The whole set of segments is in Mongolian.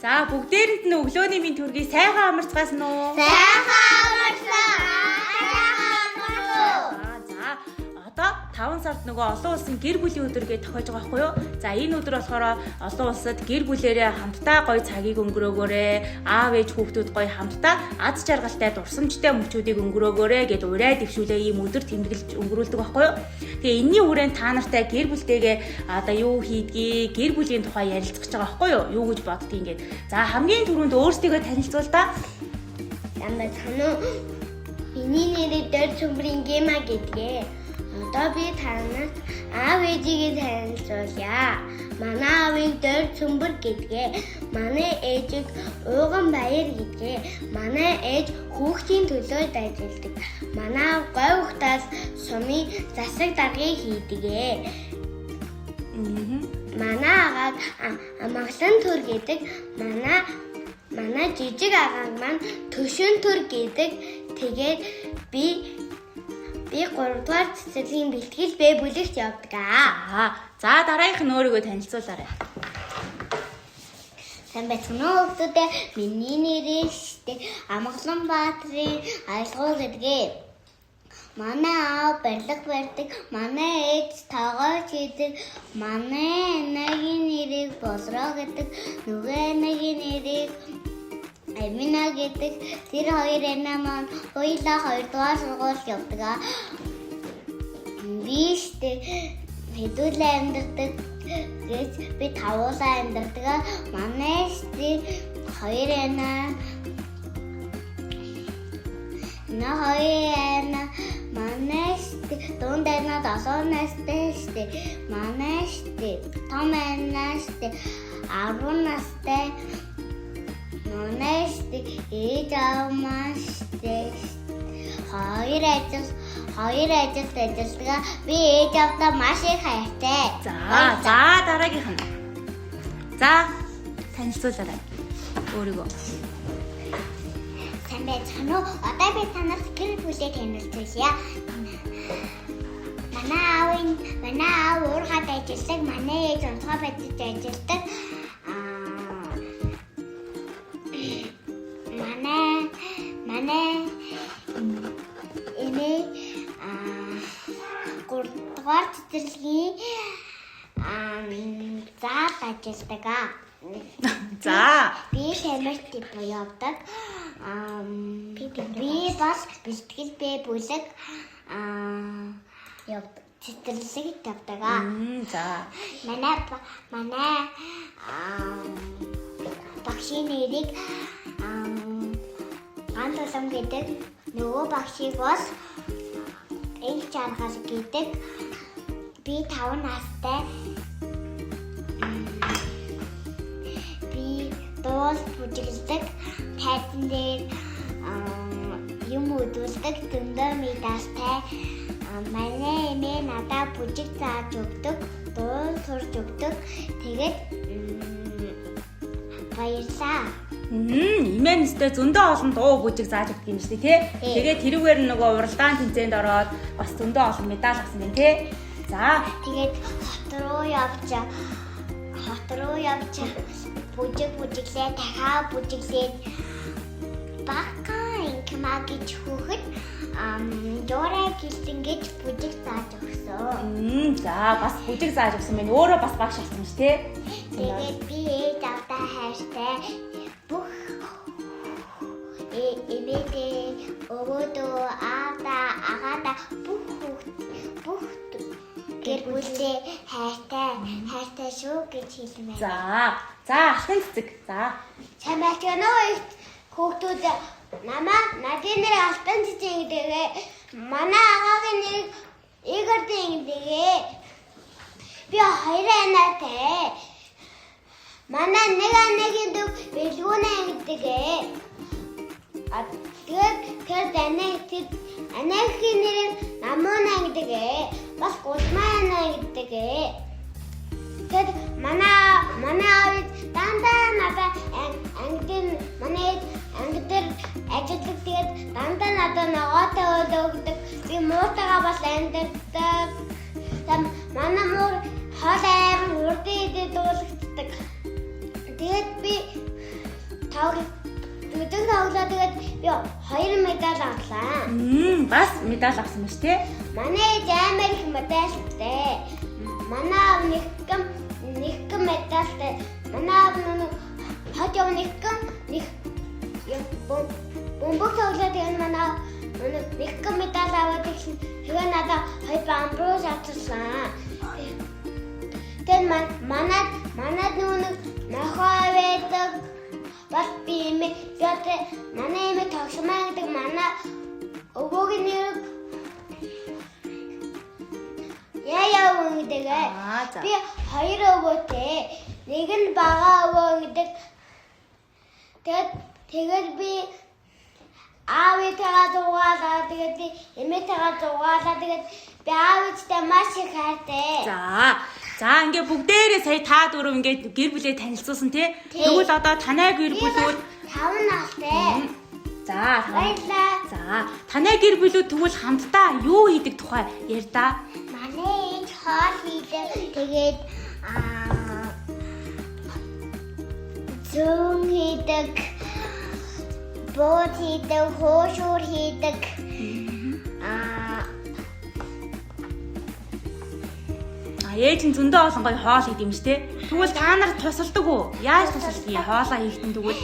За бүгдээрэнд нь өглөөний минь төргий сайхан амарцгаасан уу? Сайхан амарсан. Одоо 5 сард нөгөө олон улсын гэр бүлийн өдөр гэж тохиож байгаа байхгүй юу? За энэ өдөр болохоор олон улсад гэр бүлээрээ хамтдаа гоё цагийг өнгөрөөгөөрэй. Аав ээж хүүхдүүд гоё хамтдаа аз жаргалтай дурсамжтай мөчүүдийг өнгөрөөгөөрэй гэд ураа дэвшүүлээ ийм өдөр тэмдэглэж өнгөрүүлдэг байхгүй юу? Тэгээ энэний хүрээнд та нартай гэр бүлтэйгээ одоо юу хийдгийг, гэр бүлийн тухай ярилцах гэж байгаа байхгүй юу? Юу гэж боддгийг ингээд. За хамгийн түрүүнд өөрсдийгөө танилцуул та. Ямар санаа миний нэрээ дөр цөмбөрийн гема гэдгээ. Одоо би танаас аав ээжигээ танилцуулъя. Манай аавыг дөр цөмбөр гэдгээ. Манай ээжийг ууган баяр гэдгээ. Манай ээж хүүхдийн төлөө ажилладаг. Манай аав гой ухтаас сумын засаг даргыг хийдгээ. Манай агааг амгалан төр гэдэг. Манай жижиг агааг маань төшөн төр гэдэг. Тэгээд би 3 дугаар цэцэрлэгийн бэлтгэл бэ бүлэгт явдаг аа. За дараагийнх нь өөрийгөө танилцуулаарай. Сайн байцгаана уу хүүхдүүдээ. Миний нэрээ штэ Амгалан Баатрын айлгуу гэдгээ. Манай аав барилга барьдаг. Манай ээж тоогоо хийдэг. Манай энагийн нэрийг Болроо гэдэг. Нөгөө энагийн нэрийг Амина гэдэг. Тэр хоёр энаа маань хоёулаа 2 дугаар сургууль явдаг. Би штэ хэдүүлээ амьдардаг гэж би 5 уулаа амьдардаг. Манай штэ хоёр энаа манай штэ дунд энаа 7 настай штэ. Манай штэ том энаа штэ 10 настай. Монэст ээж аав маштэй хоёр ажилд ажилладаг. Би ээж аавдаа маш их хайртай. За дараагийнх нь. За танилцуулаарай өөрийгөө. Сайн байцгаана уу? Одоо би танаас гэр бүлээ танилцуулъя. Манай аав уурхад ажилладаг. Манай ээж онцгой байдалд ажилладаг. Манай энэ 3 дугаар цэцэрлэгийн заал ажилладаг. За би тамирт явдаг. Би бас бэлтгэл бэ бүлэг явдаг. Цэцэрлэгт явдаг. За манай багшийн нэрийг Антолом гэдэг. Нөгөө багшийг бас эл чаргал гэдэг. Би 5 настай. Би дуул бүжиглдэг. Тайзан дээр юм өдүүлдэг. Дөндөө медалтай. Манай эмээ надад бүжиг зааж өгдөг. Дуул сурж өгдөг. Тэгээд баярлаа. Имэнэстэй зөндөө олон дуу бүжиг зааж өгдөг юм шүү дээ, тий? Тэгээд тэрүүгээр нөгөө уралдаан тэмцээнд ороод бас зөндөө олон медаль авсан байна, тий? За тэгээд хот руу явж бүжиглээ, дахиад бүжиглээд бака инкма гэж хүүхэд дөрэ гэлсэн гэж бүжиг зааж өгсөн. За бас бүжиг зааж өгсөн байна. Өөрөө бас багш болсон шүү, тий? Тэгээд би ээж авдаа хайртай. Бүх эмээдээ өвөөдөө агаада бүх гэр бүлээ хайртай шүү гэж хэлмээр. За ахын цэцэг. За сайн байцгаана уу хүүхдүүд. Надын нэр Алтан цэцэг гэдгээ. Манай агагийн нэр Игор гэдгээ. Би хоёр энаатай. Манай нэг анагийн дэг Бэлгүүнэ гэдгээ. Тэгээд анагийн нэр Намуна гэдгээ. Бас Гулмаа гэдгээ. Тэгэд манай аав дандаа надад манай анги дээр ажилладаг. Тэгээд дандаа надад ногоотой өгдөг. Би муутайгаа бас амьддаг. Манай муу хоол аймаг урд идээд дуулагддаг. Тэгээд би Өдөр тоглоо тэгээд би 2 медаль авлаа. Бас медаль авсан мэт те. Манай ээж амар их медальтай. Манай аав нэгэн медальтай. Манай аав нэг хожоо нэг бомбог тоглоо тэгээд манай нэгэн медаль аваад ирсэн. Тэгээ надад 2 бамбруу авчихсан. Тэгээд манад нүг нохоо байдаг. Бас би имэ гэдэг манай имэ тогшмаа гэдэг манай өвөөгийн нэр яа гэдэг. Би 2 өвөөтэй. Нэг нь бага өвөө гэдэг. Тэгээд би аавыгаа дугаалаа. Тэгээд би эмээтэйгээ дугаалаа. Тэгээд би аавычтай маш их хайртай. За ингээ бүгдээрээ сая та дөрөв ингээ гэр бүлээ танилцуулсан тий. Тэгвэл одоо танай гэр бүлүүд 5 настай. За баярлалаа. За танай гэр бүлүүд тэгвэл хамтдаа юу хийдэг тухай ярь да. Манай ээж хоол хийдэг. Тэгээд зүүн хийдэг. Бод хийдэг, хоошуур хийдэг. Ээж нь зөндөө олон гоё хоол хийдэг юм шүү те. Тэгвэл та нар тусалдаг уу? Яаж тусалдаг юм хоолоо хийхдээ тэгвэл?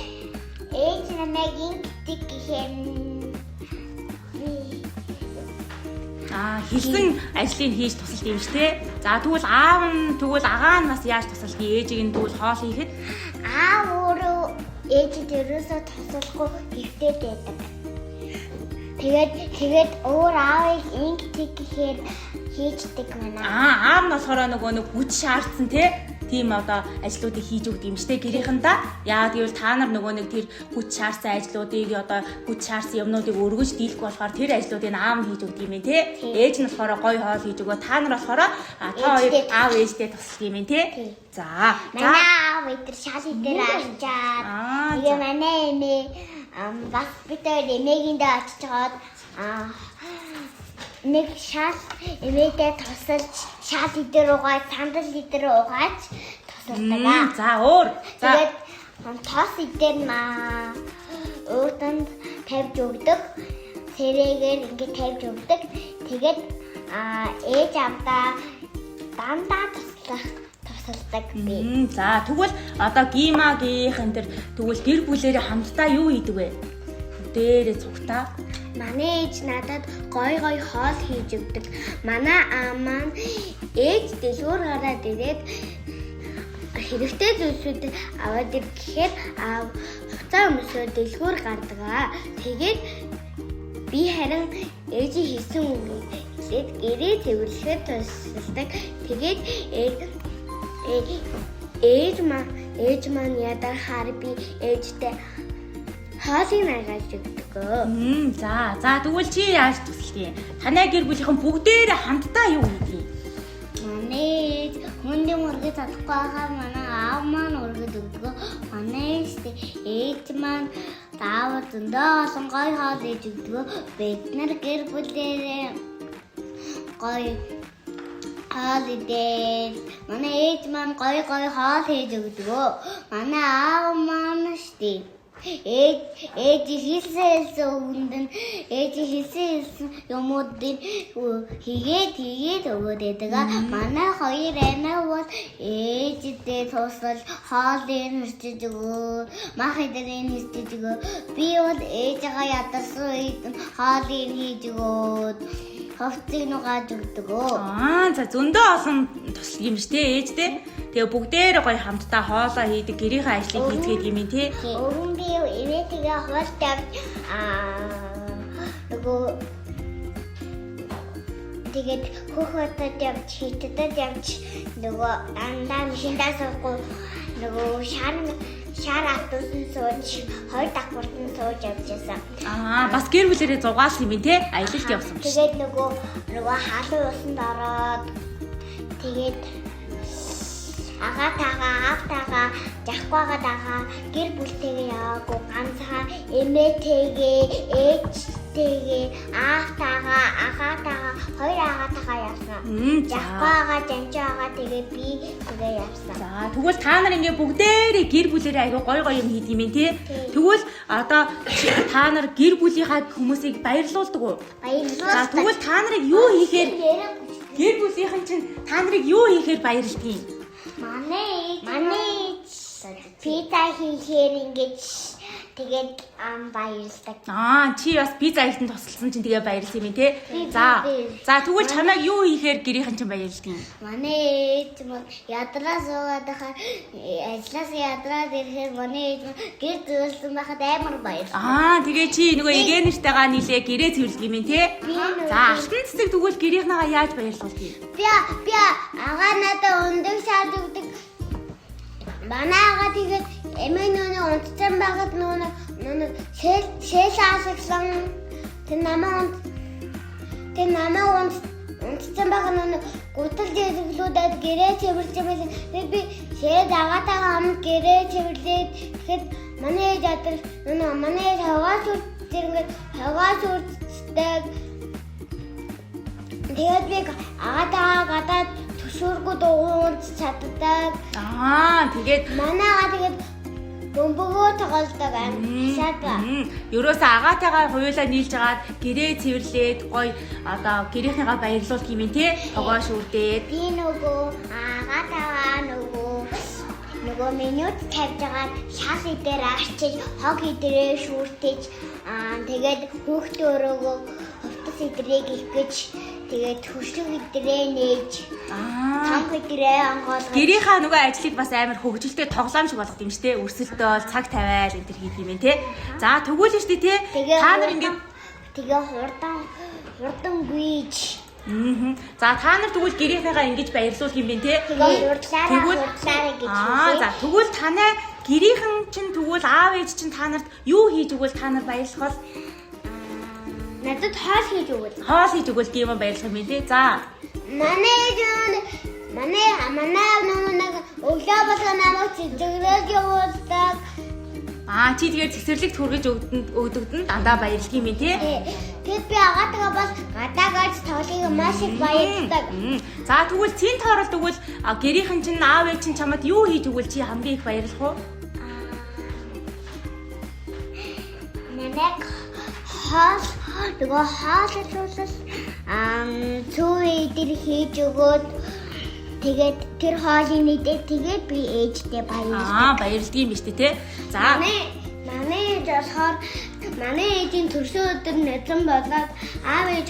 Ээж намайг ингэдэг гэхээр хэлсэн ажлыг хийж тусалдаг юм шүү те. За тэгвэл аав нь тэгвэл агаа нь бас яаж тусалдаг? Ээжийг нь тэгвэл хоол хийхэд аав өөрөө ээжид ерөөсөө тусалахгүй гэртээ байдаг. Тэгээд өөр аавыг ингэдэг гэхээр хийждэг манай. Аав нь болохоор нөгөө нэг хүч шаардсан те. Тийм одоо ажлуудыг хийж өгдөг юм штэ гэрийнхэндээ. Яагаад гэвэл та нар нөгөө нэг тэр хүч шаардсан ажлуудыг одоо хүч шаардсан юмнуудыг өргөж дийлэх болохоор тэр ажлуудыг аав нь хийж өгдөг юм те. Ээж нь болохоор гоё хоол хийж өгөө. Та нар болохоор та хоёр аав ээжтэй тусалдаг юм те. За. Манай аав өдөр шалын дээр очиад. Тэгээ манай эмээ бас битэр эмээгэндээ очиж чаад нэг шал эмээтэй тусалж шал идэр угааж сандал идэр угааж тусалдаг. За өөр. Тэгээд тос идэр өөдөнд тавьж өгдөг. Сэрэгээр ингэ тавьж өгдөг. Тэгээд ээж авдаа дандаа тусалдаг би. За тэгвэл одоо гимагийнхэн тэр тэгвэл гэр бүлээрээ хамтдаа юу хийдэг вэ? Дээрээ цугтаа. Манай ээж надад гой хоол хийж өгдөг. Манай аав маань ээж дэлгүүр гараад ирээд хэрэгтэй зүйлсүүд аваад ир гэхээр хуцаа өмсөө дэлгүүр гардаг. Тэгээд би харин ээжийн хийсэн үгээд гэрээ цэвэрлэхэд тусалдаг. Тэгээд ээж маань ядарахаар би ээжтэй хоолыг нагаж өгдөг. За тэгвэл чи яаж тусалдаг юм? Танай гэр бүлийнхэн бүгдээрээ хамтдаа юу хийдэг? Манай хүндийн ургаж чадахгүй байгаа манай аав маань ургаж өгдөг. Манай ээж маань даавар зөндөө олон гоё хоол хийж өгдөг. Бид нар гэр бүлээрээ гоё хоол идээд манай ээж маань гоё хоол хийж өгдөг. Манай аав маань ээж хийсэн өгөнд нь ээж хийсэн юмуудыг хийгээд өгөөд байдаг. Манай хоёр анаа бол ээжтэй тусал хоолыг нэрчиж өгөө, мах идрийг нэрчиж өгөө. Би бол ээжгээ ядарсан үед хоолыг хийж өгөөд ховцыг нугааж өгдөг. За зөндөө олон туслах юм шүү дээ ээжтэй. Тэгээ бүгдээрээ гоё хамтдаа хоолоо хийдэг, гэрийнхээ ажлыг хийгээд юм тий. Өвөн би эмээтэйгээ хоолтой нөгөө тэгээд хөхөтөд явж хитэд явж нөгөө дандаа машиндаа суухгүй нөгөө шар автобусын сууж хоёр давхурт нь сууж явжсэн. Бас гэр бүлэрээ зугаалсан юм тий. Аялалд явсан юм. Тэгээд нөгөө халуун усанд ороод тэгээд агаатаага жахгаагаа гэр бүлтэйгээ яваагүй ганцхан эмээтэйгээ ээжтэй Тэгээ агаатагаа хоёр агаатагаа явсан. Якаагаа жанжаагаа тэгээ би тэгээ явсан. За тэгвэл та нар ингээ бүгдээрээ гэр бүлэрээ аягүй гой юм хийд юм тий. Тэгвэл одоо та нар гэр бүлийнхаа хүмүүсийг баярлуулдаг уу? Баярлалаа. За тэгвэл та нарыг юу хийхээр гэр бүлийнхэн чинь та нарыг юу хийхээр баярлдаг юм? Манай пицца хийхээр ингэж тэгээд баярлдаг. Чи бас пицца хийсэн тусалсан чинь тэгээ баярлсан юм тий. За тэгвэл чамайг юу хийхээр гэрийнхэн чинь баярлдаг юм? Манай ээж ядраа суугаад хаа ажлаас ядраад ирэхээр манай ээж гэр зөөлсөн байхад амар баярлсан. Тэгээ чи нөгөө эгээ нэртэйгээ нийлээ гэрээ цэвэрлэх юм тий. За алтан цэцэг тэгвэл гэрийнхнээгаа яаж баярлуулдаг юм? Би агаа надад өндөг шаад өгдөг. Манай агаа тэгээд эмээ нөө унтсан байгаад нөө шэл асагсан. Тэг намаа унтсан байгаа нөө гутал дэвлүүдээд гэрээ цэвэрлж байсан. Тэгээд би шээд агаатайгаа хамт гэрээ цэвэрлээд тэгэхэд манай ээж адрал нөө манай ээж хаваас үрддэг. Тэгээд би агаатайгаа гадаад төшөөргөд уунч чаддаг. Тэгээд манайгаа тэгээд бөмбөгөө тоглодог амсаага. Ерөөсөө агаатайгаа хуйлаа нийлж агаад гэрээ цэвэрлээд гоё одоо гэрийнхнийгаа баярлуулдаг юм тий. Тогоо шүрдээд. Би нөгөө агаатайгаа нөгөө менют тавьж агаад шал идээр арчиж хог идрээ шүртэж тэгээд хүүхдээ өрөөгөө хувцас идрээ гих гэж тэгээд хөшлөг идрээ нээж танх идрээ онгоолгож гэрийнхаа нөгөө ажлыг бас амар хөгжилтэй тоглоом шиг болгох юм шүү дээ. Өрсөлдөөл цаг тавиал энэ төр хийх юм тий. За тэгвэл шүү дээ тий. Та нар ингээд тэгээ хурдан гүйж. За та нар тэгвэл гэрийнхээгаа ингэж баярлуулах юм бэ тий. Тэгвэл за тэгвэл танай гэрийнхэн чинь тэгвэл аав ээж чинь та нарт юу хийж өгвөл та нар баярлах бол надад хоол хийж өгвөл. Хоол хийж өгвөл тийм баярлах юм тий. За манай нэг өглөө болго намайг зэгрээд явуулдаг. Чи тэгээд цэцэрлэг түргэж өгдөгдөн дандаа баярлах юм тий. Тэгэд би агаатайгаа бас гадаагаарч тоглохыг маш их баярлдаг. За тэгвэл цэн тоорол тэгвэл гэрийнхэн чинь аав ээж чинь чамд юу хийж өгвөл чи хамгийн их баярлах уу? Манайг хооллуулал цүй дээр хийж өгөөд тэгээд тэр хоолыг нийтээ тэгээд би ээжтэй баярлдаг. Баярлдаг юм биш тий. За манай ээж болохоор манай ээжийн төрсөн өдөр нэзэн болоод аав ээж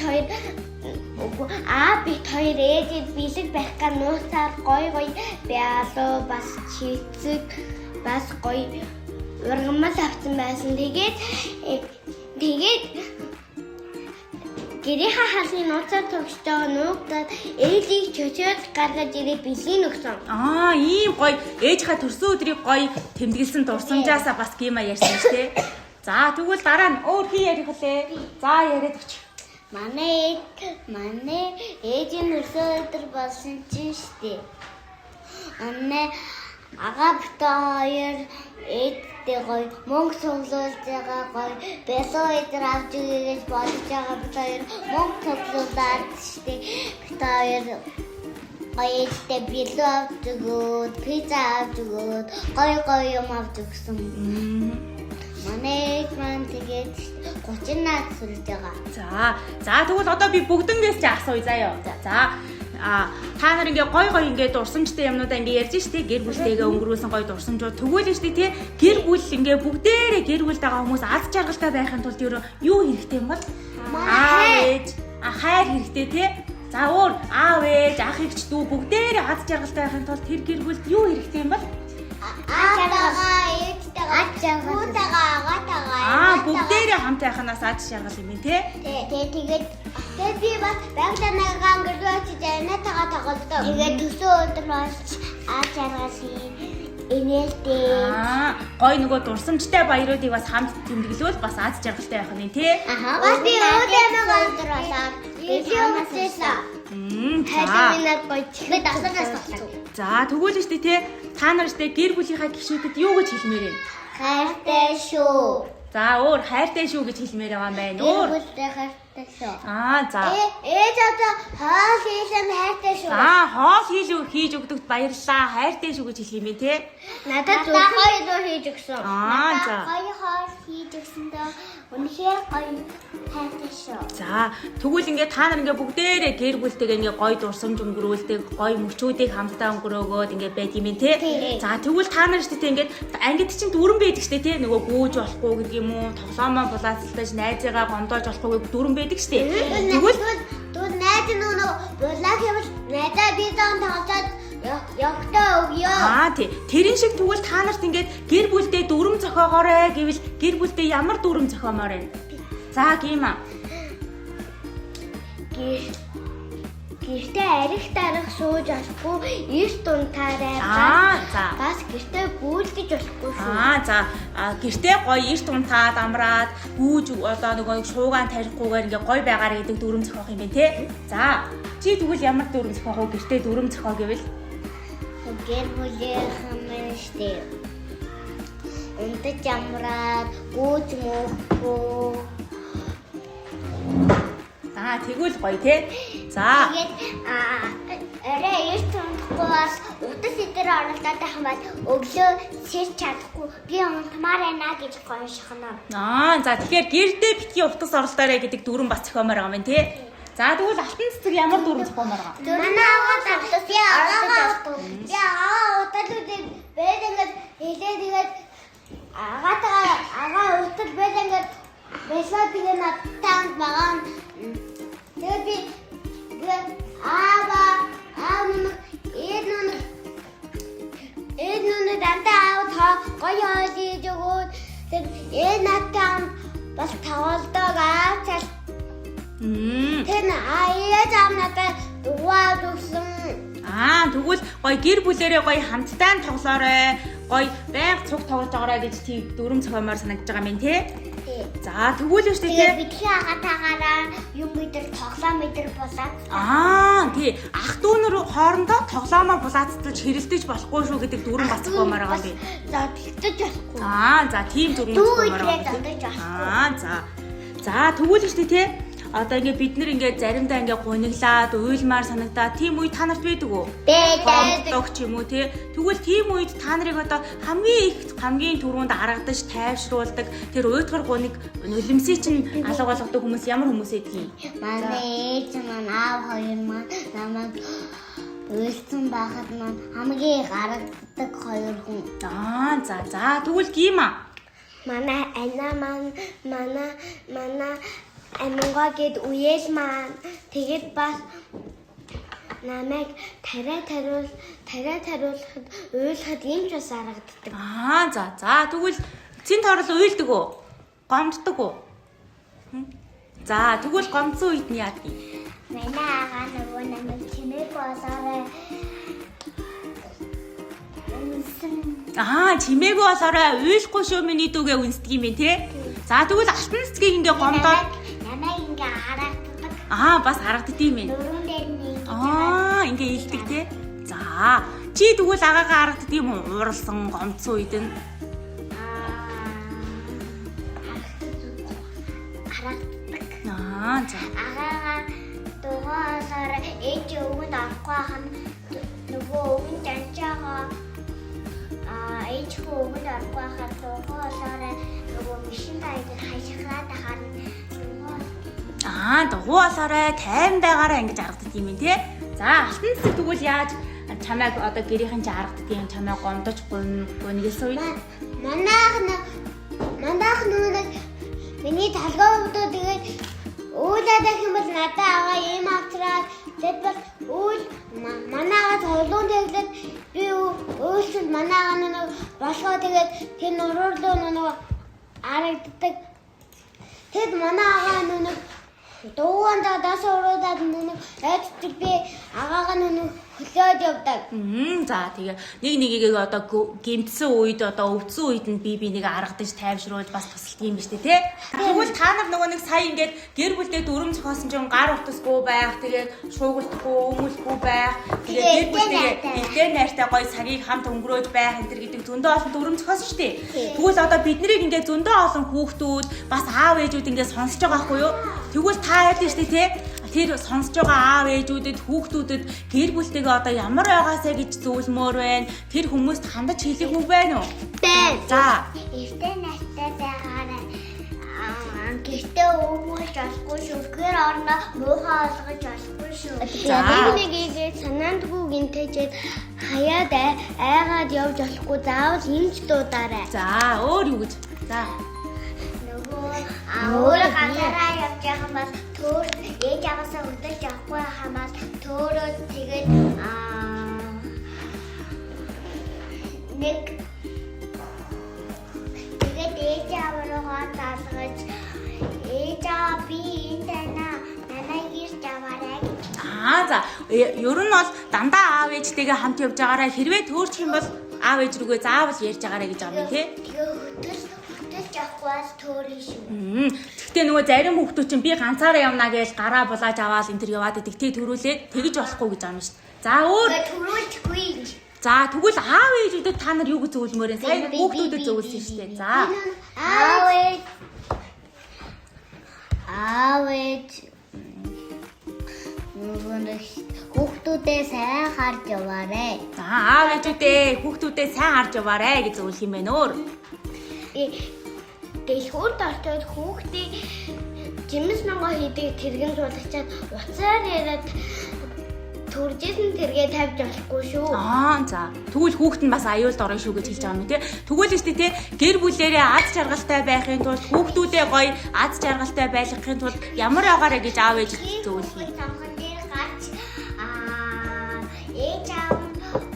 хоёр ээжид бэлэг байх гал нууцаар гоё бялуу бас чицэг бас гоё ургамал авсан байсан. Тэгээд гэрийнхаа халын нууцаар тогтож байгаа нуугдаад ээлийг чөчөөд гаргаж ирээ бэлгийн өгсөн. Ийм гоё ээжийнхаа төрсөн өдрийг гоё тэмдэглэсэн дурсамжаасаа бас гима ярьсан шүү дээ. За тэгвэл дараа нь өөр хий ярих үлээ. За яриад өгч. Манай ээжийн төрсөн өдөр болсон чинь шүү дээ. Агаа битээ хоёр ээдтэй гоё мөнгө цуглуулж байгаа гоё бэлоо идэр авч ирэх болж байгаа битээ хоёр мөнгө цуглуулаад штэ битээ хоёр гоё ээдтэй бэлоо авч өгөөд пицца авч өгөөд гоё юм авч өгсөн. Манай маань тэгээд 30 наад сүрж байгаа. За тэгвэл одоо би бүгднгээс чи асууя заяа. Та нар ингээ гоё ингээ дурсамжтай юмнуудаа ингээ ярьж штэ гэр бүлтэйгээ өнгөрүүлсэн гоё дурсамжууд тэгвэл штэ тий гэр бүл ингээ бүгдээрээ гэр бүлд байгаа хүмүүс аз жаргалтай байхын тулд юу хэрэгтэй юм бол хайр хэрэгтэй тий. За өөр аав ээж ах эгч дүү бүгдээрээ аз жаргалтай байхын тулд тэр гэр бүлд юу хэрэгтэй юм бол бүгдээрээ хамт байханаас аз жаргал юм тий. Тэгээд би бас байгаль нагаан гэрдэж жанатагаа тоглодог. Тэгээд төсөө өдөр бас аз жаргал инээлтэй. Гой нөгөө дурсамжтай баяруудыг бас хамт тэмдэглэвэл бас аз жаргалтай байх нь тий. Бас би өөдөөмөө өдөр болоод видеотэйсаа. Хайрминаг гой тэгээд асараас тоглоо. За тэгвэл штэ тий та нар штэ гэр бүлийнхаа гишүүдэд юу гэж хэлмээр вэ? Хайртай шүү. За өөр хайртай шүү гэж хэлмээр байгаа юм байна. Гэр Өөр. бүлтэй хайртай шүү. За. Ээж одоо хоол хийсэн хайртай шүү. Хоол хийж өгдөгт баярлалаа. Хайртай шүү гэж хэлэх юм те. Надад гоё дуу хийж өгсөн. За. Гоё хоол хийж өгсөндөө үнэхээр гоё хайртай шүү. За тэгвэл ингээд та нар ингээд бүгдээрээ гэр бүлтэйгээ ингээд гоё дурсамж өнгөрүүлдэг, гоё мөчүүдийг хамтдаа өнгөрөөгөөд ингээд байд юм те. За тэгвэл та нар штэ ингээд ангид чинь дүрэн байдаг штэ те. Нөгөө гүүж болохгүй гэдэг юм уу? Тоглоомоо булаацалтаж найзыгаа гомдоож болохгүй гэдэг дүрэн байдаг штэ. Тэгвэл найз нөгөө булаах юм бол найзаа би зам тоглоод явахтаа өгөө. тий. Тэрэн шиг тэгвэл та нарт ингээд гэр бүлдээ дүрм зохиогоорой гэвэл гэр бүлдээ ямар дүрм зохиомоор вэ? За гиймаа. Гэртээ арих дарах сууж болохгүй, эрт унтаарай. За. Бас гэртээ гүйлдэж болохгүй шүү. За. Гэртээ гоё эрт унтаад амраад гүүж одоо нөгөө шуугаан тарихгүйгээр ингээ гоё байгаарэ гэдэг дүрм зохиох юм байна те. За. Чи тэгвэл ямар дүрм зохиох вэ? Гэртээ дүрм зохио гэвэл Гэр бүлийнхэн минь штэ. Унтаж амраад гүүж мөхгүй. Тэгвэл гоё те. За. Тэгээд арай эрт унтахгүй бас утас идэр оролдоод байх юм бол өглөө сэрч чадахгүй би унтмаар байна гэж гоё шахна. За тэгэхээр гэрдээ битгий утас орлоорой гэдэг дүрм бас зохиомоор байгаа юм те. За тэгвэл алтан цэцэг ямар дүрм зохиомоор байгаа? Манай аваад авдаг. Би аваа уталуудыг бэлэн ингээд хэлээд тэгээд агаа утал бэлэн ингээд бэлээд тэгээд надтай байгаа. Тэгээд би энэ дантаа гоё хийж өгөөд тэгээд надтай бас тоглодог аацал. Тэр аяа зам надад дугаад өгсөн. Тэгвэл гоё гэр бүлэрээ гоё хамтдаа тоглоорой. Гоё байнга цуг тоглож байгаарай гэж тийм дүрм зохиомоор санагдаж байгаа юм те. За тэгвэл шүү дээ. Бидний агатаагаараа юм мэдэр тоглоом мэдэр болоод. Тий. Ах дүү нар хоорондоо тоглоомоо булаацталж хэрэлдэж болохгүй шүү гэдэг дүрм бас зохиомоор байгаа юм. За тэгтэж болохгүй. За тийм дүрм зохиомоор байгаа. За тэгвэл шүү дээ те. Одоо ингээд бид нар ингээд заримдаа ингээд гуниглаад уйлмаар санагдаа. Тийм үед та нарт байдаг уу? Байдаг ч юм уу те. Тэгвэл тийм үед та нарыг одоо хамгийн түрүүнд аргадаж тайвшруулдаг тэр уйтгар гуниг нулимсээ чинь алга болгодог хүмүүс ямар хүмүүс эдгийг? Манай ээж маань аав хоёр маань намайг уйлсан байхад маань хамгийн гаргадаг хоёр хүн. За тэгвэл гиймаа. Манай анаа маань манай амингаа гээд үеэл маань тэгээд бас намайг тариалахад уйлахад юм ч бас аргаддаг. За тэгвэл цэн тоорол уйлдаг уу? Гомддог уу? За тэгвэл гомдсон үед нь яадаг юм? Манай агаа нөгөө намайг чимээг болоорой. Чимээгүй болоорой уйлахгүй шүү миний дүүгээ үнсдэг юм бэ те. За тэгвэл алтан цэцгийг ингээ гомдоод намайг ингээ харагддаг. Бас харагддаг юм байна. Дөрөв дээр нэг ингээ илдэг те. За чи тэгвэл агаагаа харагддаг юм уу? Ууралсан гомдсон үед нь харагддаг. За агаагаа дугаасаар ээж өвөнд авахгүй хам нөгөө өвөнд жанчаага ээж өвөнд авахгүй хахад дугаасаар нөгөө машин тайгаар хашгираад харна. дугуй болоорой тайван байгаараа ингэж харагддаг юм те. За алтан цэцэг тэгвэл яаж чамайг одоо гэрийнхэн чи харагддаг юм чамайг гомдож гунигэлсэн үед манайх нүг миний талгаа өвдөө тэгээд уулаад их юм бол надад аваа ийм авчраад тэгэд бол уул манайгаа тоглоом тэглээд би уулсанд манайгаа нүг болохоо тэгээд тэр нуруурлуу нүг харагддаг. Тэгэд манайгаа нүг дуугандаа дас уруудаад нүг айддаг би агаагаа нүг хөлөөж явдаг. За тэгээ нэгийг одоо гэмтсэн үед одоо өвдсөн үед нь биенийг аргадаж тайвшруулж бас тусалдаг юм ба штэ тий. Тэгвэл та нар нөгөө нэг сая ингээд гэр бүлдээ дүрм зохиосон чинь гар утасгүй байх, тэгээд шуугилдахгүй, өмөлгүй байх, тэгээд гэр бүлдээ эдгээр найртай гоё цагийг хамт өнгөрөөж байх энэ төр гэдэг зөндөө олон дүрм зохиосон штэ. Тэгвэл одоо бид нарыг ингээд зөндөө олон хүүхдүүд бас аав ээжүүд ингээд сонсож байгаа байхгүй юу? Тэгвэл та яадаг штэ тий. Тэр сонсож байгаа аав ээжүүдэд хүүхдүүдэд гэр бүлтэйгээ одоо ямар байгаасаа гэж зөвлөмөр байна. Тэр хүмүүст хандаж хэлэх үг байна уу? Байна. За. Эртээ настай байгаарай. Гэртээ өвгөж олохгүй шүү. Гэр орноо муухай олгож олохгүй шүү. За. Нэгнийгээ санаандгүй гинтэжээд хаяад айгаад явж олохгүй. Заавал энэ ч дуудаарай. За, өөр юу гэж? За. Өөрөө ганцаараа явж байгаа бас төөр ээж аваасаа хөдөлж авахгүй хамаас төөрөө тэгээд нэг тэгээд ээж аваараа таалгаж ээж аваа би энэ тана нанайг ирж аваарай. За. Ер нь бол дандаа аав ээжтэйгээ хамт явж байгаараа хэрвээ төөрчих юм бол аав ээж рүүгээ заавал ярьж байгаарай гэж байгаа юм тий. Тэгээд хөдөлж авахгүйс төөрий шүү. Гэхдээ нөгөө зарим хүүхдүүд чинь би ганцаараа явна гэж гараа булааж аваад энэ төр яваад идэг тий төрүүлээд тэгж болохгүй гэж байгаа юм шүү дээ. За өөр Төрүүлчихгүй. За тэгвэл аав ээжүүдэд та нар юу гэж зөвлөмөр вэ? Сайн хүүхдүүдэд зөвлөсөн шүү дээ. За. Аав ээж хүүхдүүдээ сайн харж яваарэ. За аав ээжүүдээ хүүхдүүдээ сайн харж яваарэ гэж зөвлөх юм байна өөр. Дэлгүүрт очоод хүүхдийн жимс нонгоо хийдэг тэргэн суулгачаад уцаар яриад төржсэн тэргээ тавьж болохгүй шүү. За. Тэгвэл хүүхэд нь бас аюулд орно шүү гэж хэлж байгаа юм тий. Тэгвэл л тий гэр бүлээрээ аз жаргалтай байхын тулд хүүхдүүдээ гоё аз жаргалтай байлгахын тулд ямар яваарэ гэж аав ээж зөвлөе. Самхан дээр гарч ээж аав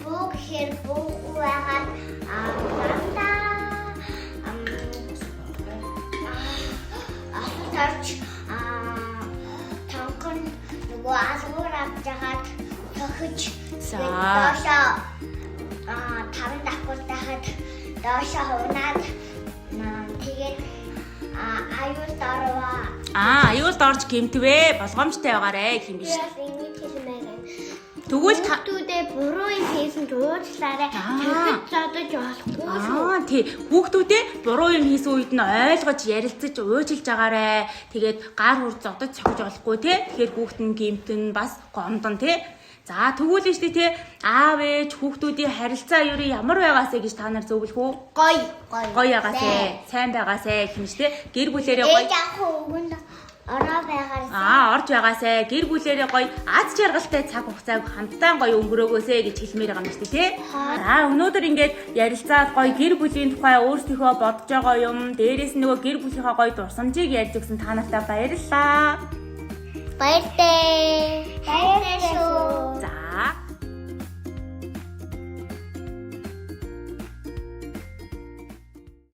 бүх хэр буугүй байгаад танхан нөгөө алгуур авч ягаад тохиж доошоо таван давхуртай хад доошоо хунаад тэгээд аюулд орваа. Аюулд орж гэмтвэ болгоомжтой байгаарэ гэх юм биш. Тэгвэл хүүхдүүдээ буруу юм хийсэн ч уучлаарай. Тэгэхэд зодож болохгүй шүү. Тий. Хүүхдүүдээ буруу юм хийсэн үед нь ойлгож ярилцаж уужилж агаарэ. Тэгээд гар хур зодож цохиж болохгүй тий. Тэгэхээр хүүхд нь гэмтэн бас гомдон тий. За тэгвэл нь штэ тий. Аав ээж хүүхдүүдийн харилцаа юу ямар байгаасэ гэж та нар зөвлөх үү? Гоё. Гоё байгаасэ, сайн байгаасэ гэх юм штэ. Гэр бүлээрээ гоё. Ээж аах өгөнд ороо байгаарай. Орж байгаасай гэр бүлээрээ гоё аз жаргалтай цаг хугацааг хамтдаа гоё өнгөрөөгөөсэй гэж хэлмээр байгаа юм шүү дээ тий. За өнөөдөр ингээд ярилцаад гоё гэр бүлийн тухай өөрсдийнхөө бодож байгаа юм дээрээс нь нөгөө гэр бүлийнхаа гоё дурсамжийг ярьж өгсөн та нартай баярлалаа. Баяртай. Баярлалаа шүү. За